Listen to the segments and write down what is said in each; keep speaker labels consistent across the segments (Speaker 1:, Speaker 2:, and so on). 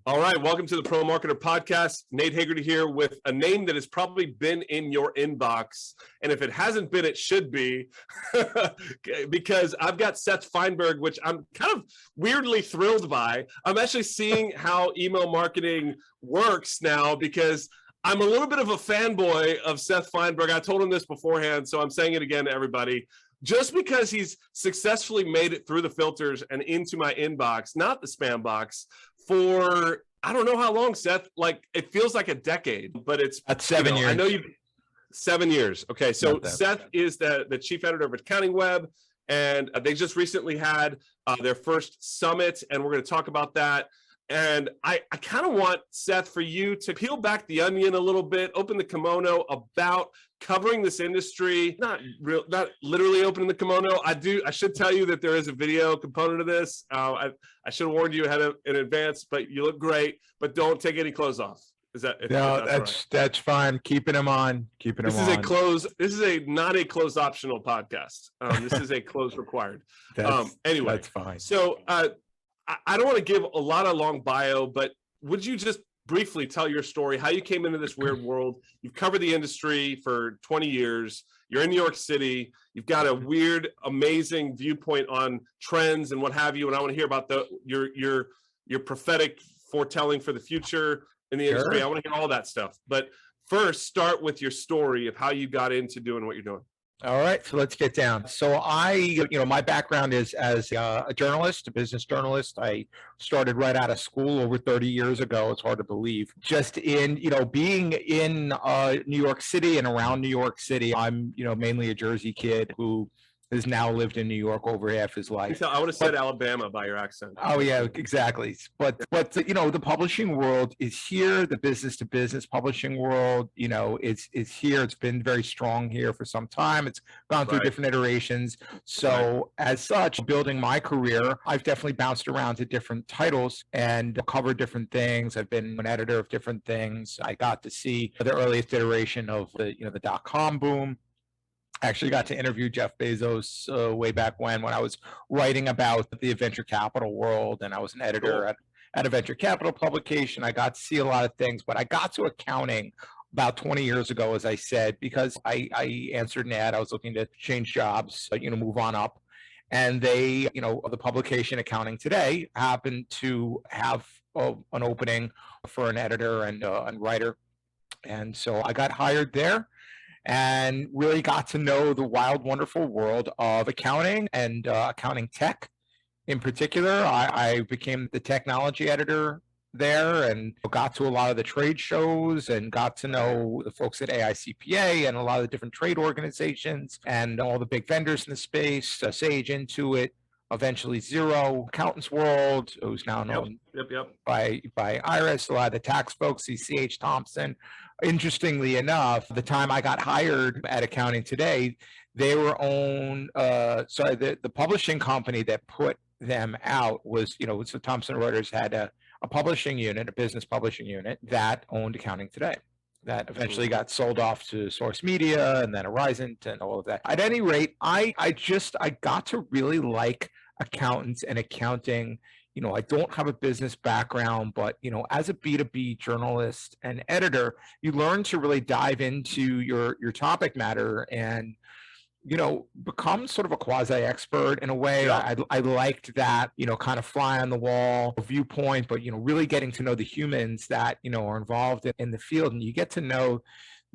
Speaker 1: All right, welcome to the Pro Marketer Podcast. Nate Hagerty here with a name that has probably been in your inbox. And if it hasn't been, it should be because I've got Seth Feinberg, which I'm kind of weirdly thrilled by. I'm actually seeing how email marketing works now because I'm a little bit of a fanboy of Seth Feinberg. I told him this beforehand, so I'm saying it again to everybody. Just because he's successfully made it through the filters and into my inbox, not the spam box, for I don't know how long, Seth. Like it feels like a decade, but
Speaker 2: that's 7 years.
Speaker 1: I know you 7 years. Okay, so Seth is the chief editor of Accounting Web, and they just recently had their first summit, and we're going to talk about that. And I kind of want, Seth, for you to peel back the onion a little bit, open the kimono about covering this industry. Not literally opening the kimono. I should tell you that there is a video component of this. I should have warned you in advance, but you look great. But don't take any clothes off. Is that
Speaker 2: no? That's fine. Keeping them on.
Speaker 1: This is not a clothes optional podcast. This is a clothes required. Anyway,
Speaker 2: that's fine.
Speaker 1: So. I don't want to give a lot of long bio, but would you just briefly tell your story, how you came into this weird world? You've covered the industry for 20 years. You're in New York City. You've got a weird, amazing viewpoint on trends and what have you. And I want to hear about your prophetic foretelling for the future in the industry. I want to hear all that stuff. But first, start with your story of how you got into doing what you're doing.
Speaker 2: All right, so let's get down. So my background is as a journalist, a business journalist. I started right out of school over 30 years ago. It's hard to believe. Just in, being in New York City and around New York City, I'm, mainly a Jersey kid who has now lived in New York over half his life.
Speaker 1: I would have said Alabama by your accent.
Speaker 2: Oh yeah, exactly. But the publishing world is here. The business to business publishing world, is here. It's been very strong here for some time. It's gone through different iterations. So as such, building my career, I've definitely bounced around to different titles and covered different things. I've been an editor of different things. I got to see the earliest iteration of the .com boom. I actually got to interview Jeff Bezos way back when I was writing about the venture capital world, and I was an editor at a venture capital publication. I got to see a lot of things, but I got to accounting about 20 years ago, as I said, because I answered an ad. I was looking to change jobs, move on up. And they, the publication Accounting Today happened to have an opening for an editor and writer. And so I got hired there and really got to know the wild, wonderful world of accounting and accounting tech. In particular, I became the technology editor there and got to a lot of the trade shows and got to know the folks at AICPA and a lot of the different trade organizations and all the big vendors in the space, Sage, Intuit, eventually Xero, Accountants World, who's now known by Iris, a lot of the tax folks, CH Thompson. Interestingly enough, the time I got hired at Accounting Today, they were the publishing company that put them out was, so Thomson Reuters had a publishing unit, a business publishing unit that owned Accounting Today. That eventually got sold off to Source Media and then Horizon and all of that. At any rate, I got to really like accountants and accounting. I don't have a business background, but, as a B2B journalist and editor, you learn to really dive into your topic matter and, become sort of a quasi-expert in a way. I liked that, kind of fly on the wall viewpoint, but, really getting to know the humans that, are involved in the field. And you get to know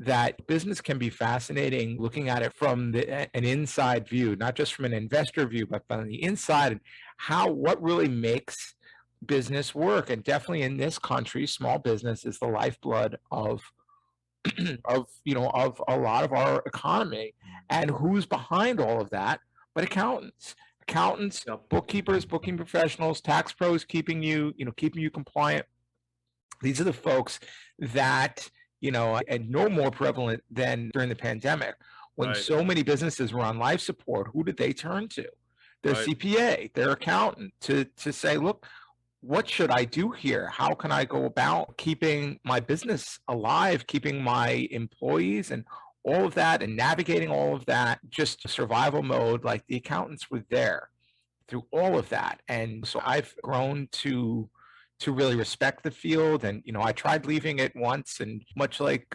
Speaker 2: that business can be fascinating looking at it from an inside view, not just from an investor view, but from the inside and what really makes business work. And definitely in this country, small business is the lifeblood of a lot of our economy. And who's behind all of that but accountants, bookkeepers, bookkeeping professionals, tax pros, keeping you compliant. These are the folks that and no more prevalent than during the pandemic when so many businesses were on life support. Who did they turn to? Their CPA, their accountant, to say, look, what should I do here? How can I go about keeping my business alive, keeping my employees and all of that, and navigating all of that, just survival mode? Like, the accountants were there through all of that. And so I've grown to to really respect the field. And, I tried leaving it once, and much like,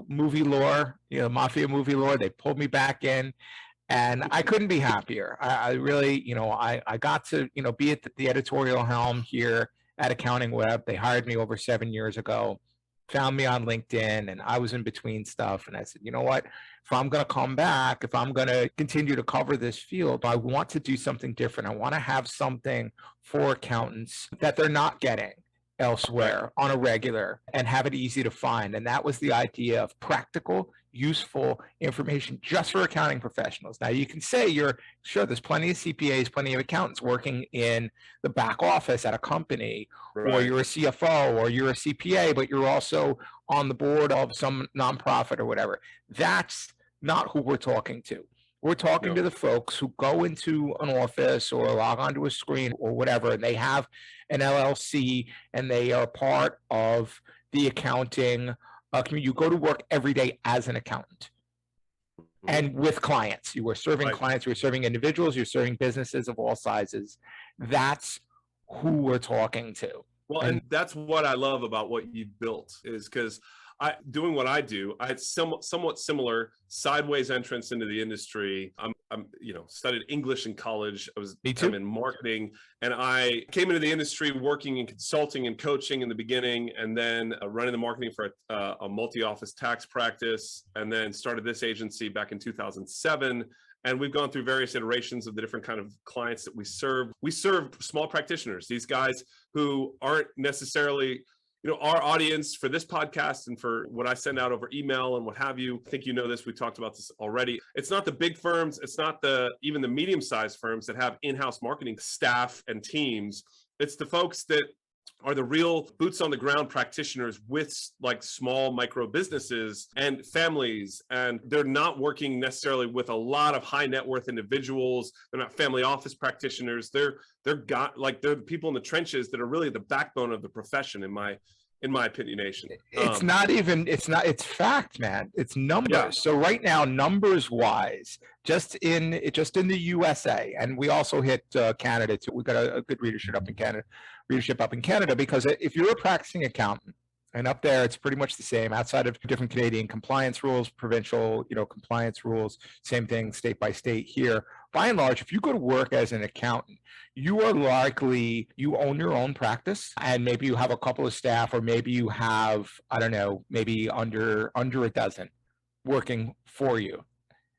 Speaker 2: movie lore, mafia movie lore, they pulled me back in. And I couldn't be happier. I really, I got to, be at the editorial helm here at Accounting Web. They hired me over 7 years ago, found me on LinkedIn, and I was in between stuff. And I said, you know what? If I'm going to come back, if I'm going to continue to cover this field, I want to do something different. I want to have something for accountants that they're not getting elsewhere on a regular, and have it easy to find. And that was the idea of practical, useful information just for accounting professionals. Now, you can say there's plenty of CPAs, plenty of accountants working in the back office at a company, or you're a CFO, or you're a CPA, but you're also on the board of some nonprofit or whatever. That's not who we're talking to. We're talking to the folks who go into an office or log onto a screen or whatever, and they have an LLC and they are part of the accounting community. You go to work every day as an accountant and with clients. You are serving clients, you're serving individuals, you're serving businesses of all sizes. That's who we're talking to.
Speaker 1: Well, and that's what I love about what you built, is because doing what I do, I had somewhat similar sideways entrance into the industry. I'm studied English in college. I'm in marketing, and I came into the industry working in consulting and coaching in the beginning, and then running the marketing for a multi-office tax practice, and then started this agency back in 2007. And we've gone through various iterations of the different kind of clients that we serve. We serve small practitioners, these guys who aren't necessarily our audience for this podcast and for what I send out over email and what have you. I think you know this, we talked about this already. It's not the big firms, it's not even the medium-sized firms that have in-house marketing staff and teams. It's the folks that are the real boots on the ground practitioners with like small micro businesses and families. And they're not working necessarily with a lot of high net worth individuals. They're not family office practitioners. They're the people in the trenches that are really the backbone of the profession, in my opinionation.
Speaker 2: It's fact, man. It's numbers. Yeah. So right now, numbers wise, just in the USA, and we also hit Canada too. We've got a good readership up in Canada, because if you're a practicing accountant, and up there, it's pretty much the same outside of different Canadian compliance rules, provincial, compliance rules, same thing state by state here. By and large, if you go to work as an accountant, you are likely, you own your own practice, and maybe you have a couple of staff, or maybe you have, I don't know, maybe under a dozen working for you.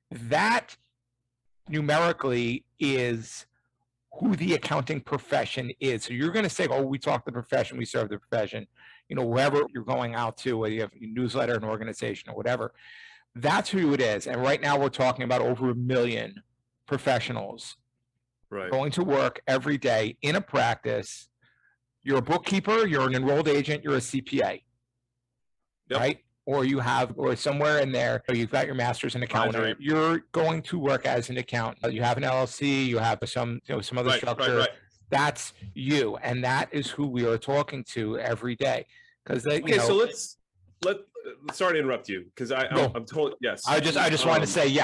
Speaker 2: That numerically is who the accounting profession is. So you're going to say, oh, we talk the profession, we serve the profession, wherever you're going out to, whether you have a newsletter, an organization, or whatever. That's who it is. And right now we're talking about over 1 million professionals going to work every day in a practice. You're a bookkeeper, you're an enrolled agent, you're a CPA, right? Or somewhere in there, you've got your master's in accounting. You're going to work as an accountant. You have an LLC, you have some other structure. Right. That's you, and that is who we are talking to every day. Because
Speaker 1: so sorry to interrupt you, because I'm totally, yes.
Speaker 2: I just wanted to say,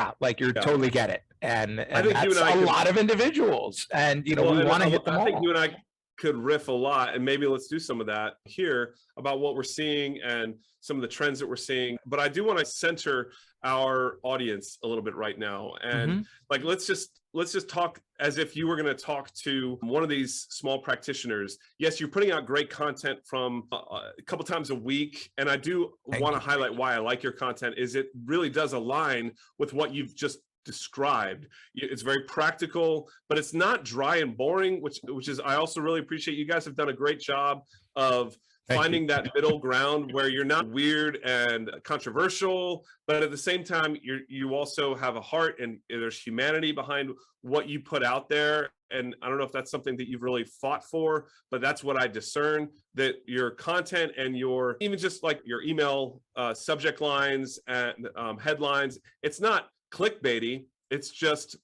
Speaker 2: totally get it, and I think that's a lot of individuals, and we want to hit them all.
Speaker 1: I think you and I could riff a lot, and maybe let's do some of that here about what we're seeing and some of the trends that we're seeing. But I do want to center our audience a little bit right now, and let's just talk as if you were going to talk to one of these small practitioners. Yes, you're putting out great content from a couple times a week, and I do want to highlight why I like your content. Is it really does align with what you've just described. It's very practical, but it's not dry and boring, which is, I also really appreciate. You guys have done a great job of finding that middle ground where you're not weird and controversial, but at the same time, you also have a heart, and there's humanity behind what you put out there. And I don't know if that's something that you've really fought for, but that's what I discern, that your content and your, even just like your email subject lines and headlines, it's not clickbaity, it's just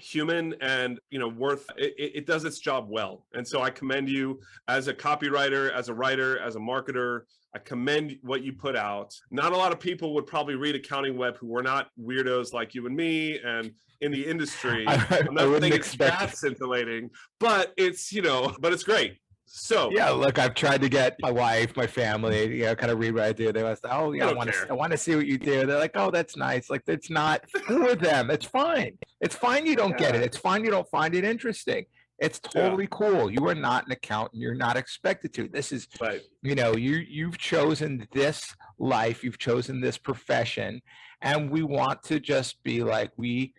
Speaker 1: human and worth it does its job well. And so I commend you as a copywriter, as a writer, as a marketer. I commend what you put out. Not a lot of people would probably read Accounting Web who were not weirdos like you and me and in the industry. I wouldn't expect it's scintillating, but it's but it's great. So
Speaker 2: Yeah, look, I've tried to get my wife, my family, kind of read what I do. They was, oh yeah,
Speaker 1: I
Speaker 2: I
Speaker 1: don't
Speaker 2: want
Speaker 1: care.
Speaker 2: to, see what you do. They're like, oh, that's nice. Like, it's not for them. It's fine. It's fine. You don't get it.
Speaker 1: Yeah.
Speaker 2: It's fine. You don't find it interesting. It's totally cool. You are not an accountant. You're not expected to. This is,
Speaker 1: Right.
Speaker 2: you've chosen this life. You've chosen this profession, and we want to just be like, we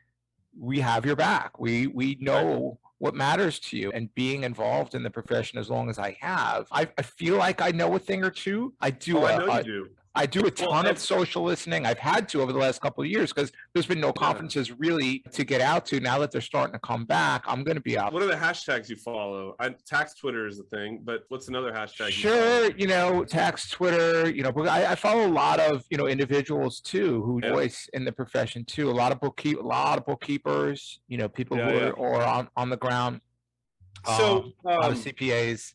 Speaker 2: have your back. We know what matters to you, and being involved in the profession as long as I have, I feel like I know a thing or two. I do.
Speaker 1: I know you do.
Speaker 2: I do a ton of social listening. I've had to over the last couple of years because there's been no conferences really to get out to. Now that they're starting to come back, I'm going to be out.
Speaker 1: What are the hashtags you follow? Tax Twitter is the thing, but what's another hashtag?
Speaker 2: Sure, tax Twitter. I follow a lot of individuals too who voice in the profession too. A lot of bookkeepers. People who are on the ground.
Speaker 1: So
Speaker 2: a lot of CPAs.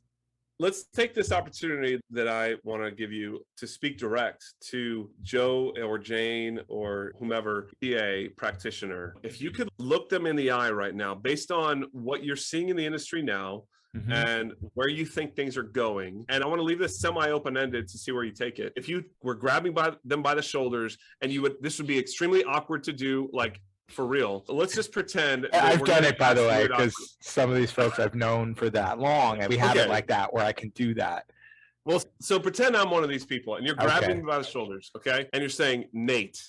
Speaker 1: Let's take this opportunity that I want to give you to speak direct to Joe or Jane or whomever, PA practitioner. If you could look them in the eye right now, based on what you're seeing in the industry now, and where you think things are going. And I want to leave this semi-open-ended to see where you take it. If you were grabbing them by the shoulders and this would be extremely awkward to do, like, for real. Let's just pretend.
Speaker 2: I've done it, by the way, because some of these folks I've known for that long, and we have it like that where I can do that.
Speaker 1: Well, so pretend I'm one of these people, and you're grabbing me by the shoulders, okay? And you're saying, Nate,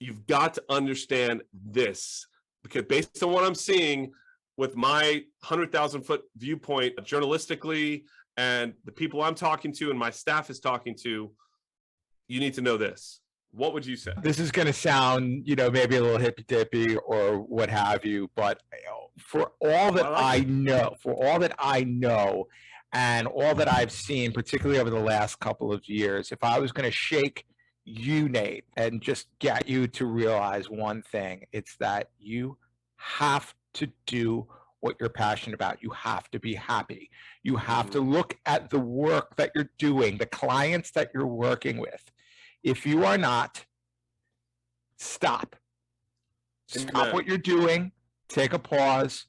Speaker 1: you've got to understand this, because based on what I'm seeing with my 100,000-foot viewpoint journalistically, and the people I'm talking to and my staff is talking to, you need to know this. What would you say?
Speaker 2: This is going to sound, maybe a little hippy-dippy or what have you, but for all that I know, and all that I've seen, particularly over the last couple of years, if I was going to shake you, Nate, and just get you to realize one thing, it's that you have to do what you're passionate about. You have to be happy. You have to look at the work that you're doing, the clients that you're working with. If you are not, stop. Stop what you're doing. Take a pause.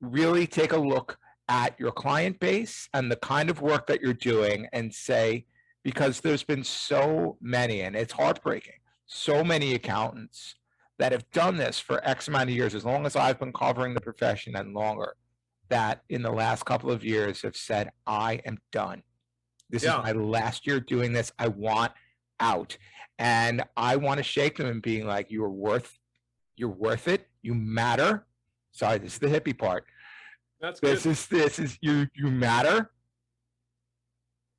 Speaker 2: Really take a look at your client base and the kind of work that you're doing and say, because there's been so many, and it's heartbreaking, so many accountants that have done this for X amount of years, as long as I've been covering the profession and longer, that in the last couple of years have said, I am done. This is my last year doing this. I want out. And I want to shake them and being like, you're worth it. You matter. Sorry, this is the hippie part.
Speaker 1: That's good.
Speaker 2: This is you matter.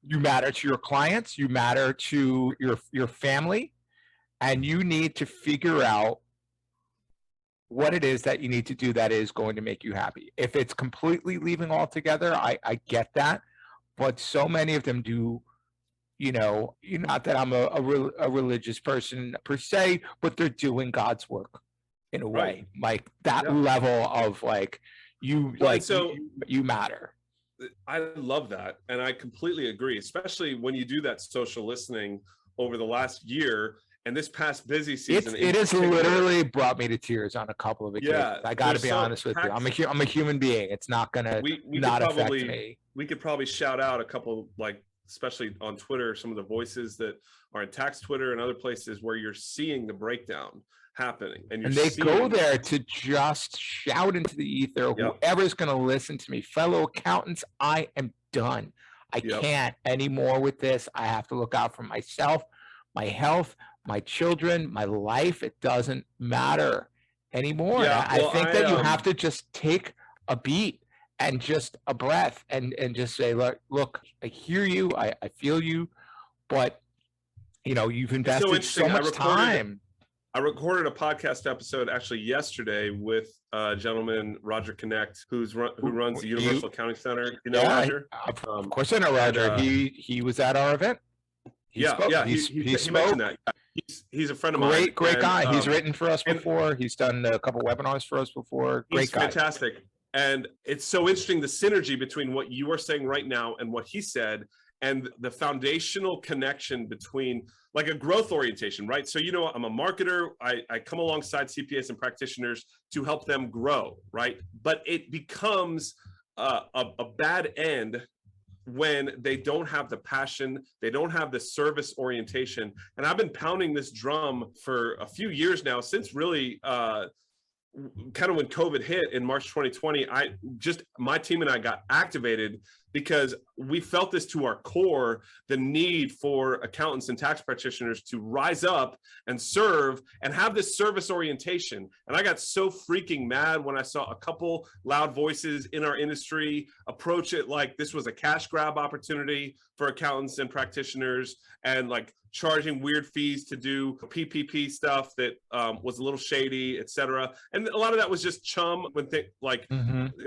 Speaker 2: You matter to your clients, you matter to your family, and you need to figure out what it is that you need to do that is going to make you happy. If it's completely leaving altogether, I get that, but so many of them do. Not that I'm a religious person per se, but they're doing God's work in a way, like that level of you matter.
Speaker 1: I love that. And I completely agree, especially when you do that social listening over the last year and this past busy season.
Speaker 2: It has literally brought me to tears on a couple of occasions. I got to be honest with you. I'm a human being. It's not going to not affect me.
Speaker 1: We could probably shout out a couple, especially on Twitter, some of the voices that are in tax Twitter and other places where you're seeing the breakdown happening. And they
Speaker 2: go there to just shout into the ether, whoever's going to listen to me. Fellow accountants, I am done. I can't anymore with this. I have to look out for myself, my health, my children, my life. It doesn't matter anymore. I think that you have to just take a beat and just a breath and just say, look, I hear you, I feel you, but you've invested so much time.
Speaker 1: I recorded a podcast episode actually yesterday with a gentleman, Roger Connect, who runs the Universal Accounting Center. You know Roger?
Speaker 2: Of course I know Roger. He was at our event. He spoke. He mentioned that. He's a friend of mine. Great guy. He's written for us before. He's done a couple webinars for us before. Great guy.
Speaker 1: Fantastic. And it's so interesting, the synergy between what you are saying right now and what he said, and the foundational connection between a growth orientation, right? So, I'm a marketer. I come alongside CPAs and practitioners to help them grow, right? But it becomes a bad end when they don't have the passion, they don't have the service orientation. And I've been pounding this drum for a few years now, since really kind of when COVID hit in March 2020, my team and I got activated because we felt this to our core, the need for accountants and tax practitioners to rise up and serve and have this service orientation. And I got so freaking mad when I saw a couple loud voices in our industry approach it like this was a cash grab opportunity for accountants and practitioners, and like charging weird fees to do PPP stuff that was a little shady, et cetera. And a lot of that was just chum when it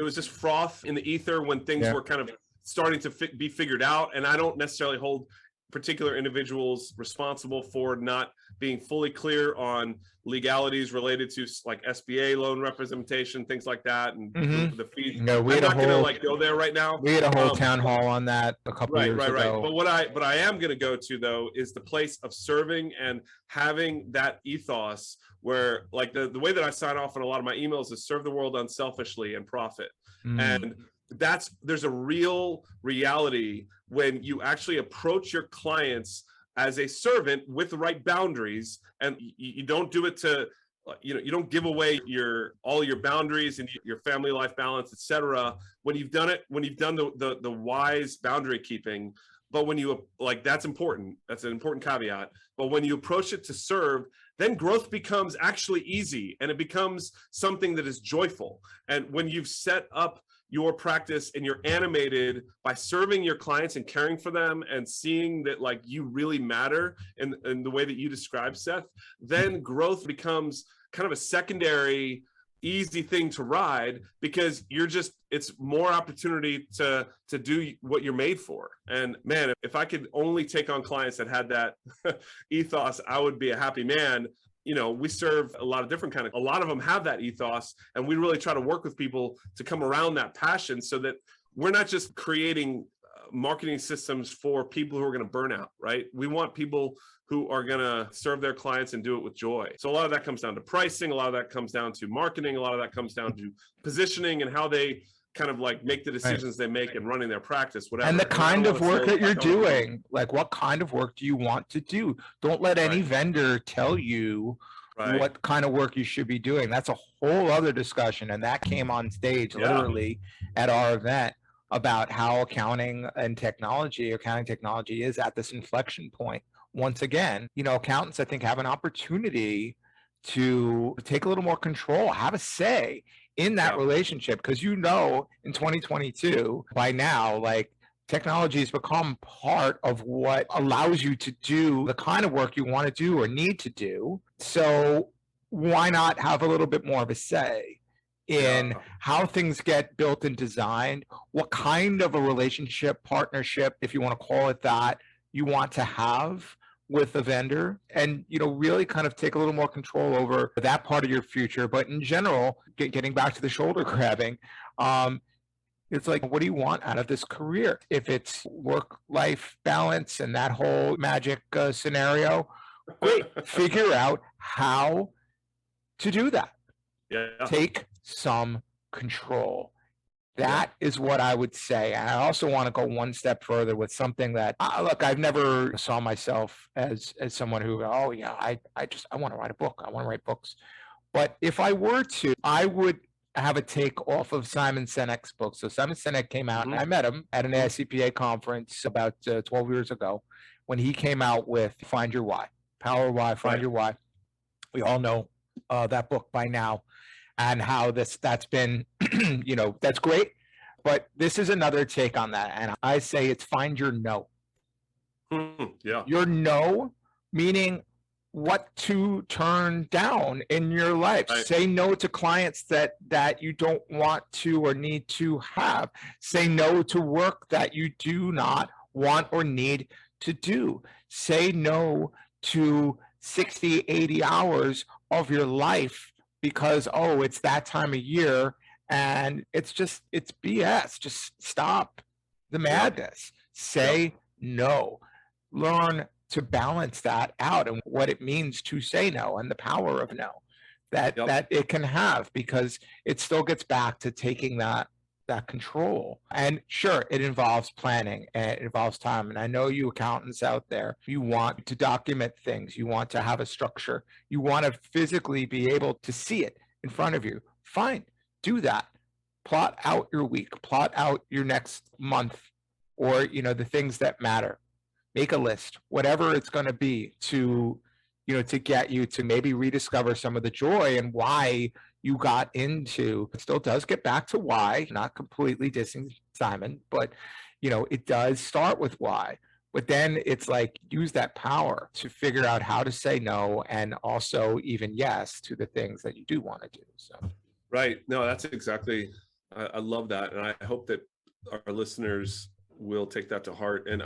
Speaker 1: was just froth in the ether when things were kind of starting to be figured out. And I don't necessarily hold particular individuals responsible for not being fully clear on legalities related to like SBA loan representation, things like that, and the fees.
Speaker 2: No,
Speaker 1: I'm not going to like go there right now.
Speaker 2: We had a whole town hall on that a couple years ago. Right.
Speaker 1: But what I am going to go to though is the place of serving and having that ethos where like the way that I sign off on a lot of my emails is serve the world unselfishly and profit. And there's a real reality when you actually approach your clients as a servant with the right boundaries, and you don't do it to, you don't give away all your boundaries and your family life balance, etc. When you've done the wise boundary keeping. But when you that's important. That's an important caveat. But when you approach it to serve, then growth becomes actually easy, and it becomes something that is joyful. And when you've set up your practice and you're animated by serving your clients and caring for them and seeing that like you really matter in the way that you describe, Seth, then growth becomes kind of a secondary easy thing to ride, because it's more opportunity to do what you're made for. And man, if I could only take on clients that had that ethos, I would be a happy man. We serve a lot of different a lot of them have that ethos, and we really try to work with people to come around that passion so that we're not just creating marketing systems for people who are going to burn out, right? We want people who are going to serve their clients and do it with joy. So a lot of that comes down to pricing. A lot of that comes down to marketing. A lot of that comes down to positioning and how they kind of like make the decisions they make and running their practice, whatever.
Speaker 2: And the kind of work that you're doing, like what kind of work do you want to do? Don't let any vendor tell you what kind of work you should be doing. That's a whole other discussion. And that came on stage literally at our event about how accounting technology is at this inflection point. Once again, accountants, I think, have an opportunity to take a little more control, have a say in that relationship, because in 2022 by now, like, technology has become part of what allows you to do the kind of work you want to do or need to do. So why not have a little bit more of a say in how things get built and designed, what kind of a relationship, partnership, if you want to call it that, you want to have with a vendor, and really kind of take a little more control over that part of your future. But in general, getting back to the shoulder grabbing, it's like, what do you want out of this career? If it's work-life balance and that whole magic scenario, great. Figure out how to do that. Take some control. That is what I would say. And I also want to go one step further with something that, look, I've never saw myself as someone who, I want to write a book. I want to write books. But if I were to, I would have a take off of Simon Sinek's book. So Simon Sinek came out, and I met him at an ASCPA conference about 12 years ago when he came out with Find Your Why, Power of Why, Find Your Why. We all know that book by now. And how that's been, that's great. But this is another take on that. And I say it's find your no. Your no, meaning what to turn down in your life. Say no to clients that you don't want to or need to have. Say no to work that you do not want or need to do. Say no to 60, 80 hours of your life because, it's that time of year and it's BS. Just stop the madness. Say no. Learn to balance that out and what it means to say no and the power of no that it can have, because it still gets back to taking that that control. And sure, it involves planning and it involves time. And I know you accountants out there, you want to document things, you want to have a structure, you want to physically be able to see it in front of you. Fine, do that. Plot out your week, plot out your next month, or the things that matter. Make a list, whatever it's going to be, to to get you to maybe rediscover some of the joy and why you got into. It still does get back to why, not completely dissing Simon, but it does start with why. But then it's like, use that power to figure out how to say no, and also even yes to the things that you do want to do. So
Speaker 1: Right. No, that's exactly, I love that. And I hope that our listeners will take that to heart. And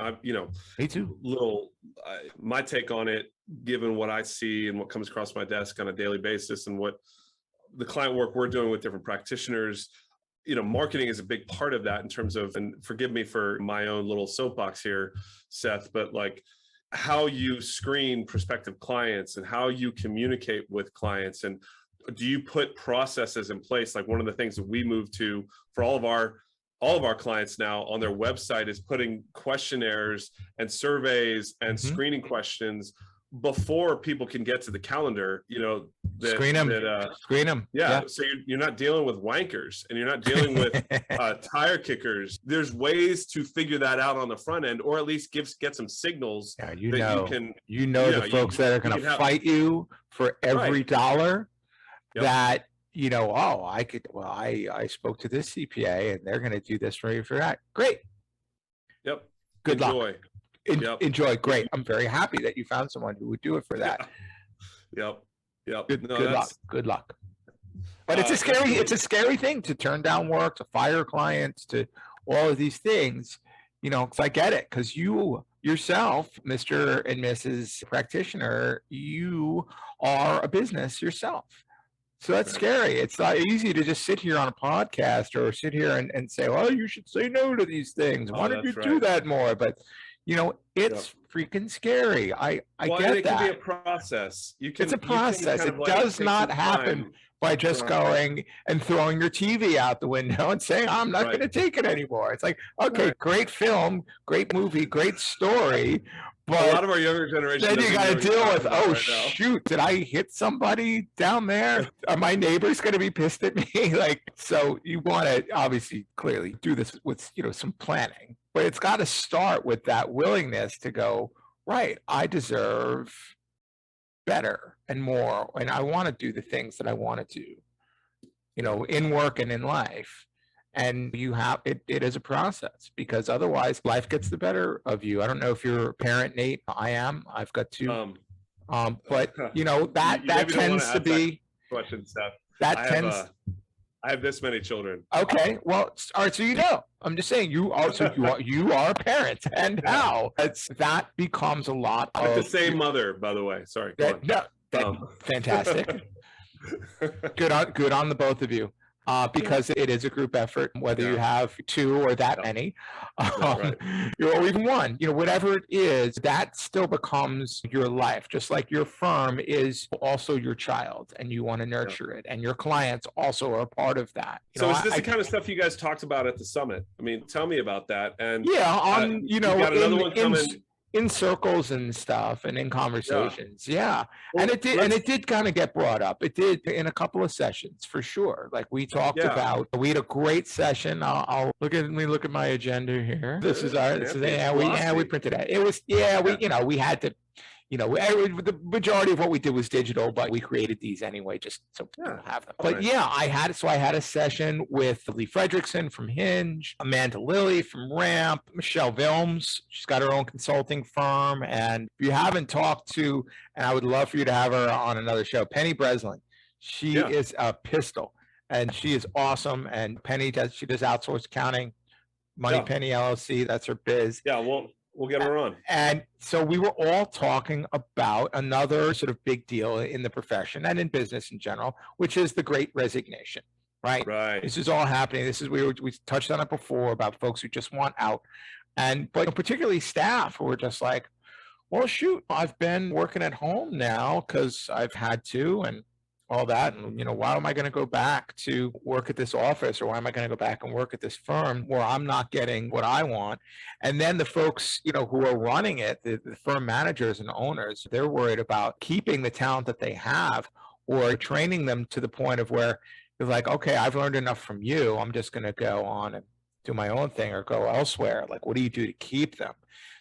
Speaker 2: me too.
Speaker 1: My take on it, given what I see and what comes across my desk on a daily basis and what the client work we're doing with different practitioners, marketing is a big part of that in terms of, and forgive me for my own little soapbox here, Seth, but like how you screen prospective clients and how you communicate with clients. And do you put processes in place? Like one of the things that we move to for all of our clients now on their website is putting questionnaires and surveys and screening questions before people can get to the calendar,
Speaker 2: Screen them.
Speaker 1: Yeah. So you're not dealing with wankers and you're not dealing with tire kickers. There's ways to figure that out on the front end, or at least get some signals that you can,
Speaker 2: the folks that are going to fight you for every dollar. Yep. That I spoke to this CPA and they're going to do this for you for that. Great.
Speaker 1: Yep.
Speaker 2: Good luck. Enjoy. Great. I'm very happy that you found someone who would do it for that.
Speaker 1: Yep.
Speaker 2: Good luck. But it's a scary thing to turn down work, to fire clients, to all of these things, because I get it, because you yourself, Mr. and Mrs. Practitioner, you are a business yourself. So that's scary. It's not easy to just sit here on a podcast or sit here and say, well, you should say no to these things. Why don't you do that more? But, it's freaking scary. I get that.
Speaker 1: It can be a process.
Speaker 2: It's a process. It does not happen by just going and throwing your TV out the window and saying, I'm not going to take it anymore. It's like, okay, great film, great movie, great story. But
Speaker 1: a lot of our younger generation.
Speaker 2: Then you got to deal with, shoot, did I hit somebody down there? Are my neighbors going to be pissed at me? So you want to obviously clearly do this with, some planning, but it's got to start with that willingness to go, right, I deserve better and more. And I want to do the things that I want to do, in work and in life. And you have it is a process, because otherwise life gets the better of you. I don't know if you're a parent, Nate. I am. I've got two. But that tends to be
Speaker 1: question, Seth. I have this many children.
Speaker 2: Okay. Well, all right. So I'm just saying you are a parent, and how that becomes a lot of
Speaker 1: the same mother, by the way. Sorry.
Speaker 2: Fantastic. Good on the both of you. Because it is a group effort, whether you have two or that many, or even one, whatever it is, that still becomes your life. Just like your firm is also your child, and you want to nurture it, and your clients also are a part of that.
Speaker 1: So is this the kind of stuff you guys talked about at the summit? I mean, tell me about that. And
Speaker 2: you got another one coming. In circles and stuff, and in conversations, Well, and it did kind of get brought up. It did in a couple of sessions for sure. Like we talked about, we had a great session. I'll look at my agenda here. This is we printed it. It was we had to. The majority of what we did was digital, but we created these anyway, just so people have them. But I had a session with Lee Fredrickson from Hinge, Amanda Lilly from Ramp, Michelle Vilms. She's got her own consulting firm. And if you haven't talked to, and I would love for you to have her on another show, Penny Breslin. She is a pistol, and she is awesome. And Penny does outsourced accounting, Money Penny LLC. That's her biz.
Speaker 1: Yeah, we'll get her on.
Speaker 2: And so we were all talking about another sort of big deal in the profession and in business in general, which is the Great Resignation, right?
Speaker 1: Right.
Speaker 2: This is all happening. We touched on it before about folks who just want out. But particularly staff who are just like, well, shoot, I've been working at home now because I've had to, and all that. And, why am I going to go back to work at this office, or why am I going to go back and work at this firm where I'm not getting what I want? And then the folks, who are running it, the firm managers and owners, they're worried about keeping the talent that they have or training them to the point of where they're like, okay, I've learned enough from you. I'm just going to go on and do my own thing or go elsewhere. Like, what do you do to keep them?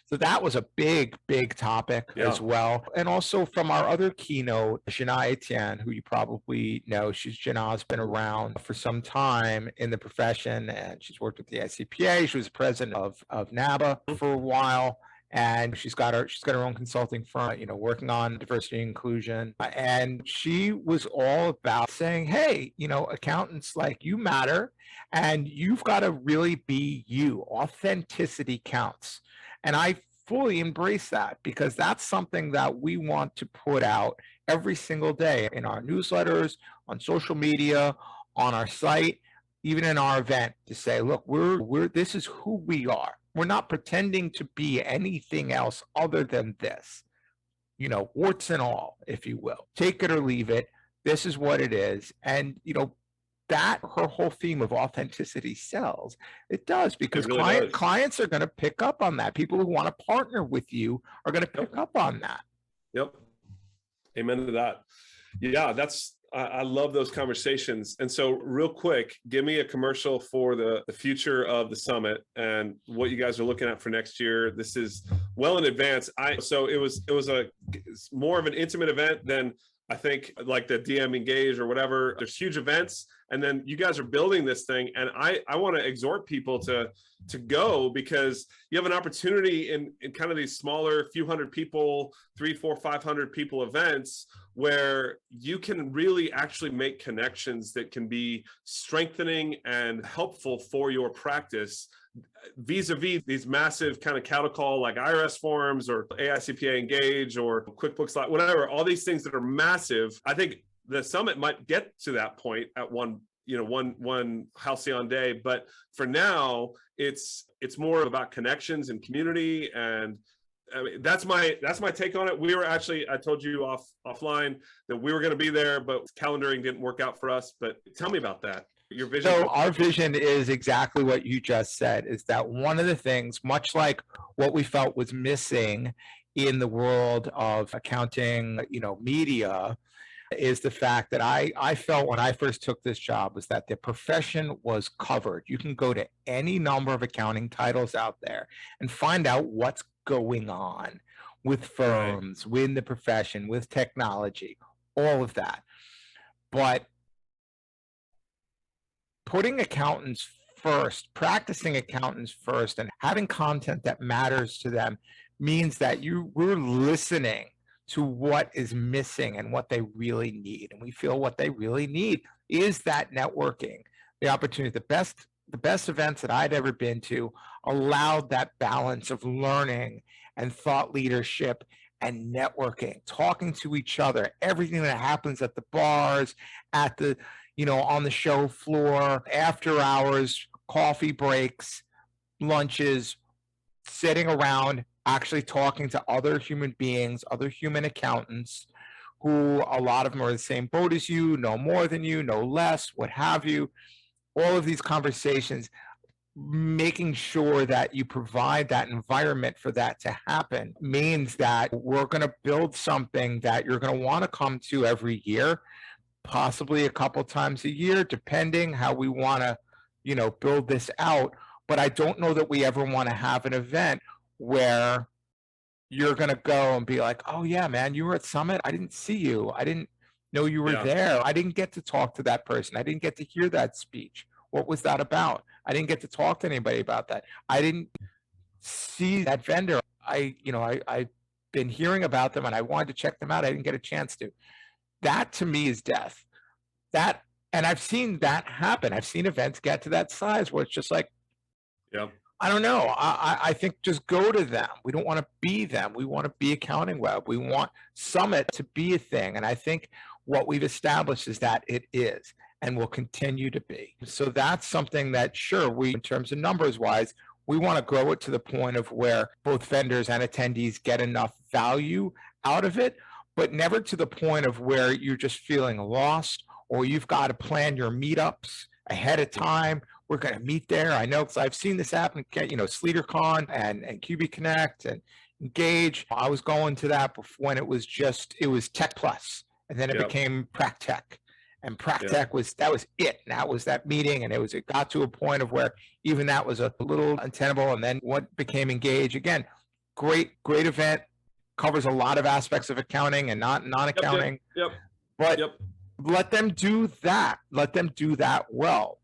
Speaker 2: So that was a big, big topic as well. And also from our other keynote, Jana Etienne, who you probably know, Jana's been around for some time in the profession, and she's worked with the ICPA. She was president of NABA for a while. And she's got her own consulting firm, working on diversity and inclusion. And she was all about saying, hey, accountants, like, you matter, and you've got to really be you. Authenticity counts. And I fully embrace that, because that's something that we want to put out every single day in our newsletters, on social media, on our site, even in our event, to say, look, this is who we are. We're not pretending to be anything else other than this, warts and all, if you will. Take it or leave it. This is what it is. And, that her whole theme of authenticity sells. It does, because clients are going to pick up on that. People who want to partner with you are going to pick up on that.
Speaker 1: Yep. Amen to that. Yeah, I love those conversations. And so real quick, give me a commercial for the future of the summit and what you guys are looking at for next year. This is well in advance. So it was it's more of an intimate event than, I think, like the DM Engage or whatever. There's huge events, and then you guys are building this thing. And I want to exhort people to go, because you have an opportunity in kind of these smaller, few hundred people, 300, 400, 500 people events, where you can really actually make connections that can be strengthening and helpful for your practice, vis-a-vis these massive kind of cattle call like IRS forms or AICPA Engage or QuickBooks Live, whatever, all these things that are massive. I think the summit might get to that point at one halcyon day, but for now it's more about connections and community. And I mean, that's my take on it. We were actually, I told you offline that we were going to be there, but calendaring didn't work out for us. But tell me about that. Your vision.
Speaker 2: So our vision is exactly what you just said, is that one of the things, much like what we felt was missing in the world of accounting, media, is the fact that I felt when I first took this job was that the profession was covered. You can go to any number of accounting titles out there and find out what's going on with firms, with the profession, with technology, all of that. But putting accountants first, practicing accountants first, and having content that matters to them means that we're listening to what is missing and what they really need. And we feel what they really need is that networking, the opportunity. The best events that I'd ever been to allowed that balance of learning and thought leadership and networking, talking to each other, everything that happens at the bars, at the, on the show floor, after hours, coffee breaks, lunches, sitting around, actually talking to other human beings, other human accountants, who a lot of them are the same boat as you, know more than you, know less, what have you. All of these conversations, making sure that you provide that environment for that to happen, means that we're going to build something that you're going to want to come to every year, possibly a couple times a year, depending how we want to, build this out. But I don't know that we ever want to have an event where you're going to go and be like, oh yeah, man, you were at Summit. I didn't see you. I didn't know you were there. I didn't get to talk to that person. I didn't get to hear that speech. What was that about? I didn't get to talk to anybody about that. I didn't see that vendor. I've been hearing about them and I wanted to check them out. I didn't get a chance to. That to me is death. And I've seen that happen. I've seen events get to that size where it's just like, I don't know. I think just go to them. We don't want to be them. We want to be Accounting Web. We want Summit to be a thing. And I think what we've established is that it is and will continue to be. So that's something that, sure, in terms of numbers wise, we want to grow it to the point of where both vendors and attendees get enough value out of it. but never to the point of where you're just feeling lost, or you've got to plan your meetups ahead of time. We're going to meet there. I know, because I've seen this happen, SleaderCon and QB Connect and Engage. I was going to that when it was Tech Plus, and then it became Prac Tech. And Prac Tech was it. And that was that meeting, and it got to a point of where even that was a little untenable. And then what became Engage, again, great event, covers a lot of aspects of accounting and not non-accounting. But let them do that. Let them do that well.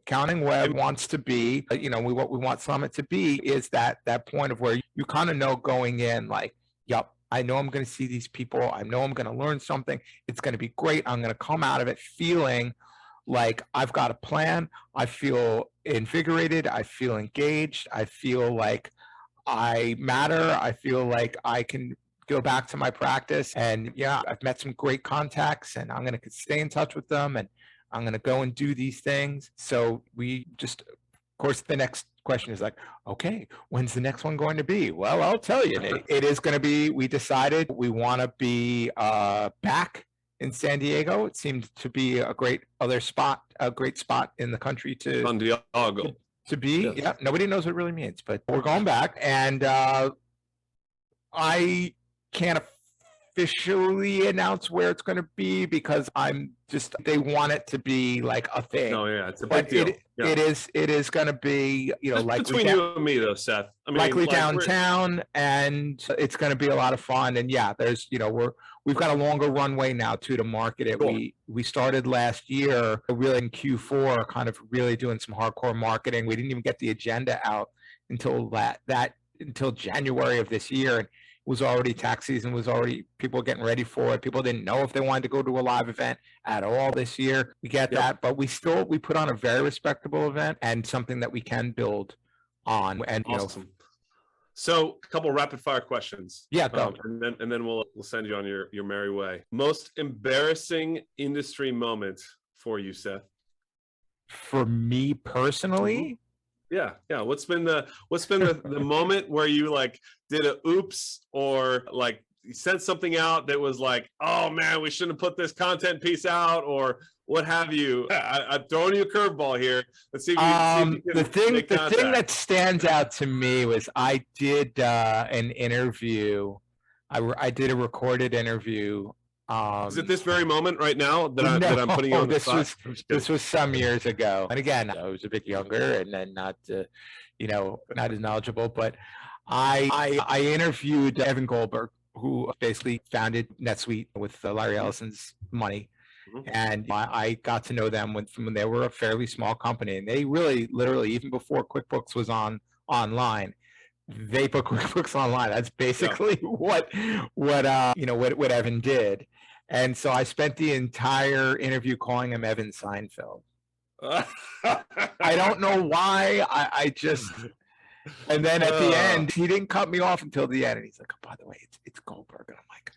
Speaker 2: Accounting Web wants to be, what we want Summit to be is that point of where you kind of know going in, like, yep, I know I'm going to see these people. I know I'm going to learn something. It's going to be great. I'm going to come out of it feeling like I've got a plan. I feel invigorated. I feel engaged. I feel like I matter. I feel like I can go back to my practice. And I've met some great contacts, and I'm going to stay in touch with them, and I'm going to go and do these things. So we just, of course, the next question is like, okay, when's the next one going to be? Well, I'll tell you, it is going to be, we decided we want to be back in San Diego. It seemed to be a great spot in the country
Speaker 1: San Diego.
Speaker 2: To be. Yeah, nobody knows what it really means, but we're going back. And I can't officially announce where it's going to be, because they want it to be like a thing.
Speaker 1: Oh yeah, it's a big deal.
Speaker 2: It is going to be, like
Speaker 1: between you and me though, Seth. I mean,
Speaker 2: likely downtown, and it's going to be a lot of fun. And there's, we've got a longer runway now too to market it.
Speaker 1: Cool.
Speaker 2: We started last year, really in Q4, kind of really doing some hardcore marketing. We didn't even get the agenda out until until January of this year. And was already tax season, was already people getting ready for it. People didn't know if they wanted to go to a live event at all this year. We get that, but we put on a very respectable event and something that we can build on. And
Speaker 1: awesome. So a couple rapid fire questions.
Speaker 2: Yeah, go.
Speaker 1: And then we'll send you on your merry way. Most embarrassing industry moment for you, Seth?
Speaker 2: For me personally?
Speaker 1: Yeah. What's been the moment where you like did a oops, or like you sent something out that was like, oh man, we shouldn't have put this content piece out, or what have you? I'm throwing you a curveball here. Let's see if you can
Speaker 2: the thing that stands out to me was I did an interview. I did a recorded interview.
Speaker 1: Is it this very moment right now that I'm putting you on the spot?
Speaker 2: This was some years ago. And again, I was a bit younger and then not as knowledgeable, but I interviewed Evan Goldberg, who basically founded NetSuite with Larry Ellison's money. And I got to know them when they were a fairly small company, and they really, literally, even before QuickBooks was online, they put QuickBooks online. That's basically what Evan did. And so I spent the entire interview calling him Evan Seinfeld. I don't know why. I just, and then at the end, he didn't cut me off until the end. And he's like, oh, by the way, it's Goldberg. And I'm like,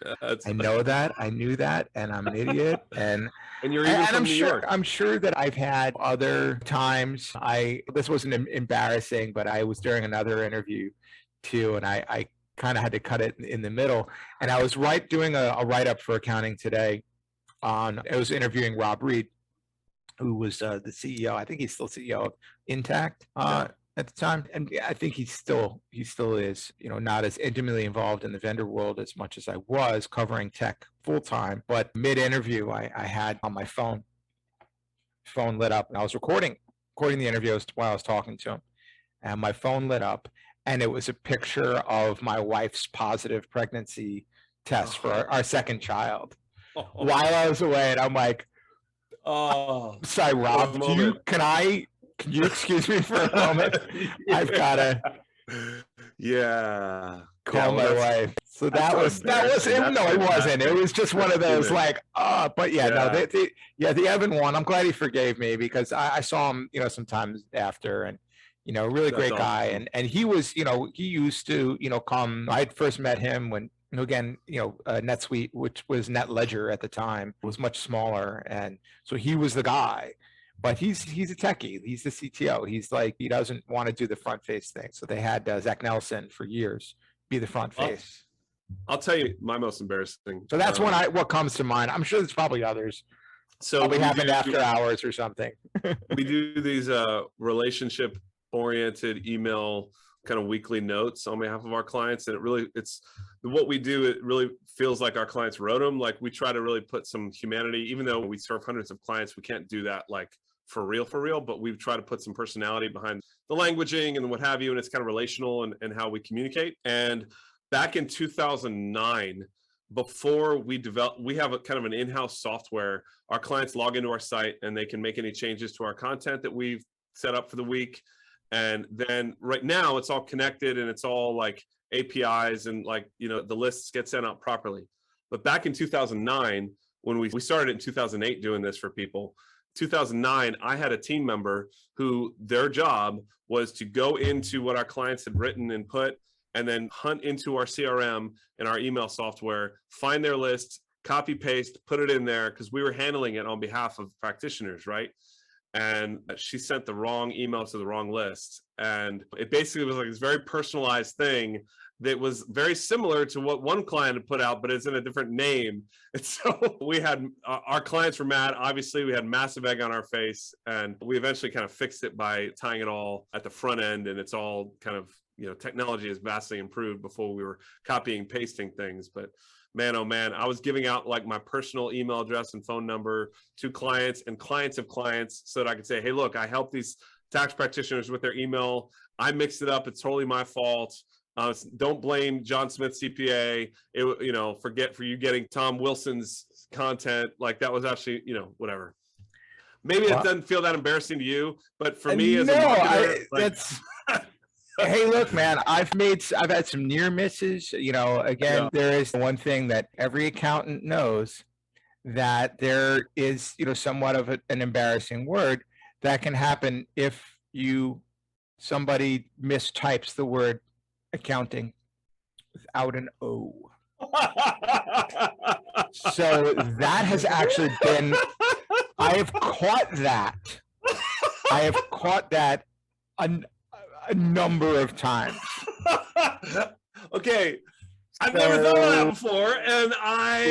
Speaker 2: I know that. I knew that. And I'm an idiot. And
Speaker 1: you're even from New York.
Speaker 2: I'm sure that I've had other times. This wasn't embarrassing, but I was during another interview too. And I kind of had to cut it in the middle. And I was doing a write-up for Accounting Today. I was interviewing Rob Reed, who was the CEO. I think he's still CEO of Intact at the time. And I think he still is, not as intimately involved in the vendor world as much as I was, covering tech full time. But mid-interview, I had on my phone lit up, and I was recording the interview while I was talking to him. And my phone lit up, and it was a picture of my wife's positive pregnancy test for our second child while I was away. And I'm like, sorry, Rob, can you excuse me for a moment? I've got to call my wife. So that was it. No, it wasn't. It was just one of those the Evan one, I'm glad he forgave me, because I saw him, sometimes after, and really great guy. And he was, he used to, come. I had first met him when, again, NetSuite, which was NetLedger at the time, was much smaller. And so he was the guy, but he's a techie. He's the CTO. He's like, he doesn't want to do the front face thing. So they had Zach Nelson for years be the front face.
Speaker 1: I'll tell you my most embarrassing.
Speaker 2: So that's what comes to mind. I'm sure there's probably others.
Speaker 1: So
Speaker 2: probably happened after hours or something.
Speaker 1: We do these relationship oriented email kind of weekly notes on behalf of our clients, and it's what we do. It really feels like our clients wrote them. Like, we try to really put some humanity, even though we serve hundreds of clients, we can't do that like for real, but we try to put some personality behind the languaging and what have you, and it's kind of relational and how we communicate. And back in 2009, before we have a kind of an in-house software. Our clients log into our site and they can make any changes to our content that we've set up for the week. And then right now it's all connected and it's all like APIs, and like, the lists get sent out properly. But back in 2009, when we started in 2008 doing this for people, 2009, I had a team member who their job was to go into what our clients had written and put, and then hunt into our CRM and our email software, find their list, copy paste, put it in there, because we were handling it on behalf of practitioners, right? And she sent the wrong email to the wrong list. And it basically was like this very personalized thing that was very similar to what one client had put out, but it's in a different name. And so we had, our clients were mad. Obviously, we had massive egg on our face, and we eventually kind of fixed it by tying it all at the front end. And it's all kind of, technology has vastly improved. Before we were copying, pasting things, but man, oh man, I was giving out like my personal email address and phone number to clients and clients of clients so that I could say, hey, look, I help these tax practitioners with their email. I mixed it up. It's totally my fault. Don't blame John Smith CPA. For you getting Tom Wilson's content. Like, that was actually, whatever. Maybe it doesn't feel that embarrassing to you, but for me as a marketer,
Speaker 2: that's. Hey, look, man, I've had some near misses. Again, there is one thing that every accountant knows, that there is, somewhat of an embarrassing word that can happen if somebody mistypes the word accounting without an O. So that has actually been, I have caught that a number of times.
Speaker 1: Okay, I've never thought of that before, and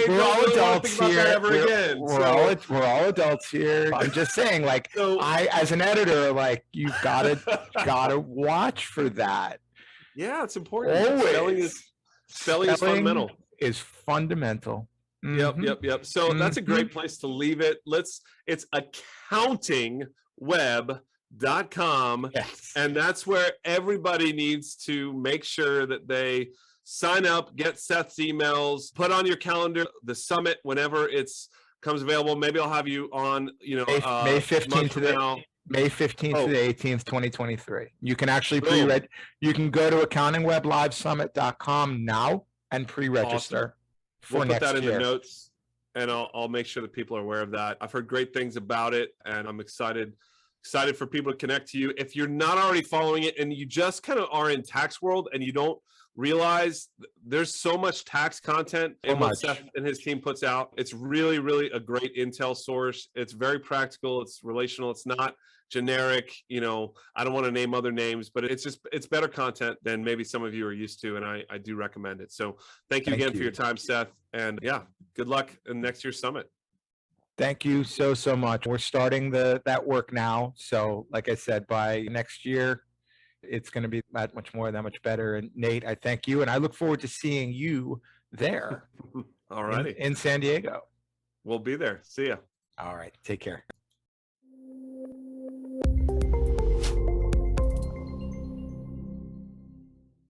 Speaker 2: we're all adults here.
Speaker 1: We're
Speaker 2: all adults here. I'm just saying, like, I, as an editor, like, you've gotta watch for that.
Speaker 1: Yeah, it's important.
Speaker 2: Always.
Speaker 1: Spelling is fundamental.
Speaker 2: Is fundamental. Mm-hmm.
Speaker 1: Yep. So that's a great place to leave it. It's accountingweb.com.
Speaker 2: Yes.
Speaker 1: And that's where everybody needs to make sure that they sign up, get Seth's emails, put on your calendar the summit whenever it's comes available. Maybe I'll have you on,
Speaker 2: May 15th to the May 15th to the 18th, 2023. You can actually pre-read. You can go to accountingweblivesummit.com now and pre-register for next year. We'll put that in the notes,
Speaker 1: and I'll make sure that people are aware of that. I've heard great things about it, and I'm excited for people to connect to you. If you're not already following it and you just kind of are in tax world and you don't realize there's so much tax content in what Seth and his team puts out. It's really, really a great intel source. It's very practical. It's relational. It's not generic. I don't want to name other names, but it's better content than maybe some of you are used to. And I do recommend it. So thank you again for your time, Seth. And yeah, good luck in next year's summit.
Speaker 2: Thank you so much. We're starting that work now. So like I said, by next year, it's going to be that much better. And Nate, I thank you. And I look forward to seeing you there.
Speaker 1: All righty.
Speaker 2: In San Diego.
Speaker 1: We'll be there. See ya.
Speaker 2: All right. Take care.